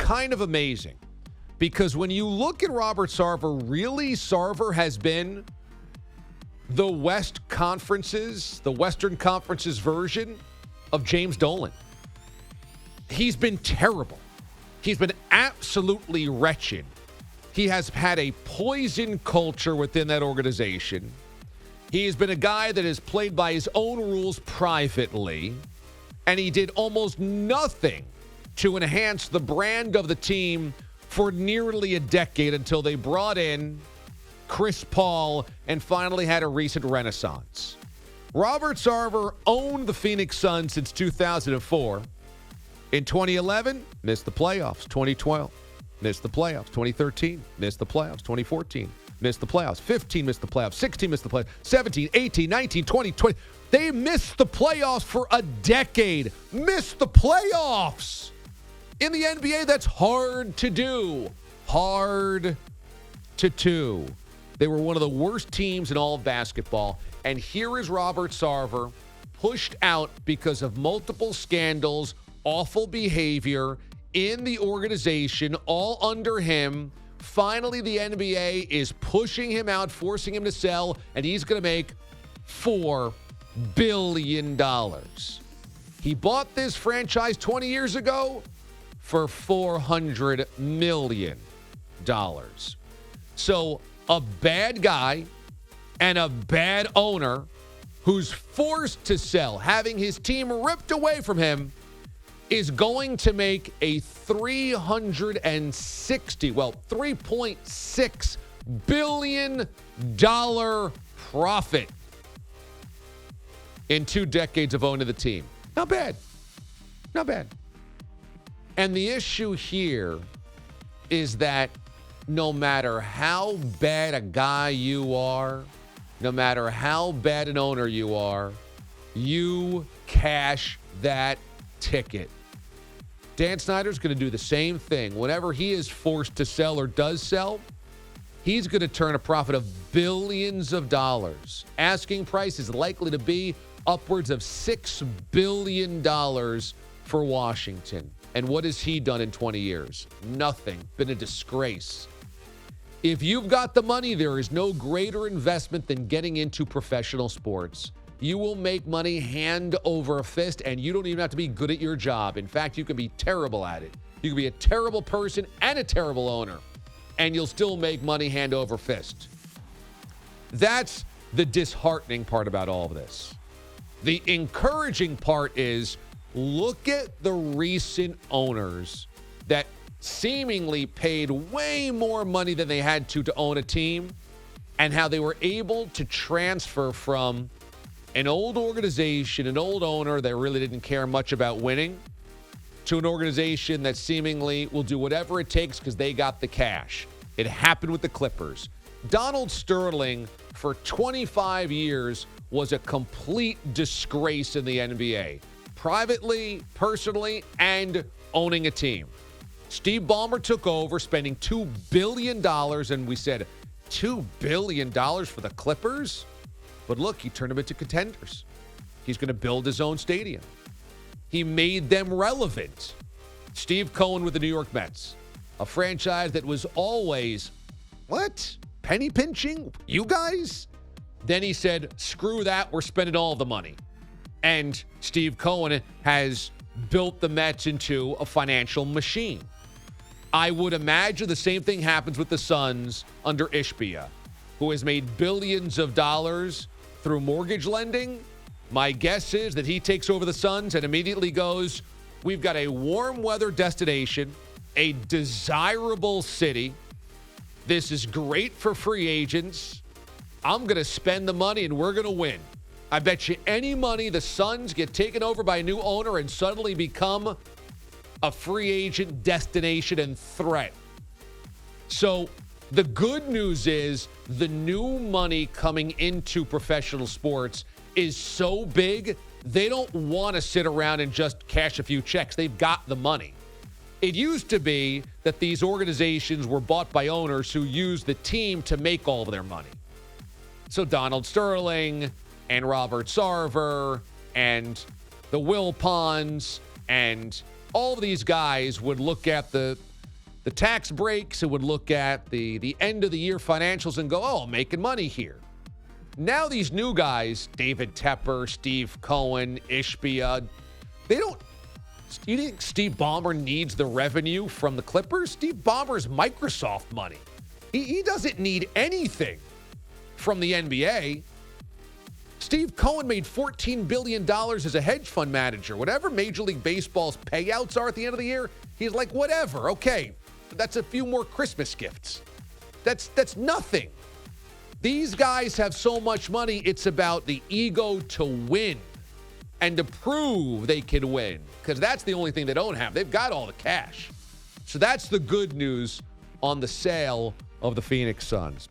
kind of amazing because when you look at Robert Sarver, really Sarver has been the Western Conference's version of James Dolan. He's been terrible. He's been absolutely wretched. He has had a poison culture within that organization. He has been a guy that has played by his own rules privately, and he did almost nothing to enhance the brand of the team for nearly a decade until they brought in Chris Paul and finally had a recent renaissance. Robert Sarver owned the Phoenix Suns since 2004. In 2011, missed the playoffs. 2012, missed the playoffs. 2013, missed the playoffs. 2014, missed the playoffs. 15, missed the playoffs. 16, missed the playoffs. 17, 18, 19, 20, 20. They missed the playoffs for a decade. Missed the playoffs. In the NBA, that's hard to do. Hard to do. They were one of the worst teams in all of basketball. And here is Robert Sarver, pushed out because of multiple scandals, awful behavior in the organization, all under him. Finally, the NBA is pushing him out, forcing him to sell, and he's going to make $4 billion. He bought this franchise 20 years ago for $400 million. So a bad guy and a bad owner who's forced to sell, having his team ripped away from him, is going to make a $3.6 billion profit in 2 decades of owning the team. Not bad. Not bad. And the issue here is that no matter how bad a guy you are, no matter how bad an owner you are, you cash that ticket. Dan Snyder's going to do the same thing. Whenever he is forced to sell or does sell, he's going to turn a profit of billions of dollars. Asking price is likely to be upwards of $6 billion for Washington. And what has he done in 20 years? Nothing. Been a disgrace. If you've got the money, there is no greater investment than getting into professional sports. You will make money hand over fist, and you don't even have to be good at your job. In fact, you can be terrible at it. You can be a terrible person and a terrible owner, and you'll still make money hand over fist. That's the disheartening part about all of this. The encouraging part is look at the recent owners that seemingly paid way more money than they had to own a team, and how they were able to transfer from an old organization, an old owner that really didn't care much about winning, to an organization that seemingly will do whatever it takes because they got the cash. It happened with the Clippers. Donald Sterling, for 25 years, was a complete disgrace in the NBA. Privately, personally, and owning a team. Steve Ballmer took over, spending $2 billion, and we said, $2 billion for the Clippers? But look, he turned them into contenders. He's going to build his own stadium. He made them relevant. Steve Cohen with the New York Mets, a franchise that was always, what? Penny pinching? You guys? Then he said, screw that, we're spending all the money. And Steve Cohen has built the Mets into a financial machine. I would imagine the same thing happens with the Suns under Ishbia, who has made billions of dollars through mortgage lending. My guess is that he takes over the Suns and immediately goes, we've got a warm weather destination, a desirable city. This is great for free agents. I'm going to spend the money and we're going to win. I bet you any money the Suns get taken over by a new owner and suddenly become a free agent destination and threat. So the good news is the new money coming into professional sports is so big, they don't want to sit around and just cash a few checks. They've got the money. It used to be that these organizations were bought by owners who used the team to make all of their money. So Donald Sterling and Robert Sarver and the Wilpons and all of these guys would look at the the tax breaks. It would look at the end of the year financials and go, oh, I'm making money here. Now these new guys, David Tepper, Steve Cohen, Ishbia, they don't. You think Steve Ballmer needs the revenue from the Clippers? Steve Ballmer's Microsoft money. He doesn't need anything from the NBA. Steve Cohen made $14 billion as a hedge fund manager. Whatever Major League Baseball's payouts are at the end of the year, he's like, whatever, okay. That's a few more Christmas gifts. That's nothing. These guys have so much money, it's about the ego to win and to prove they can win, because that's the only thing they don't have. They've got all the cash. So that's the good news on the sale of the Phoenix Suns.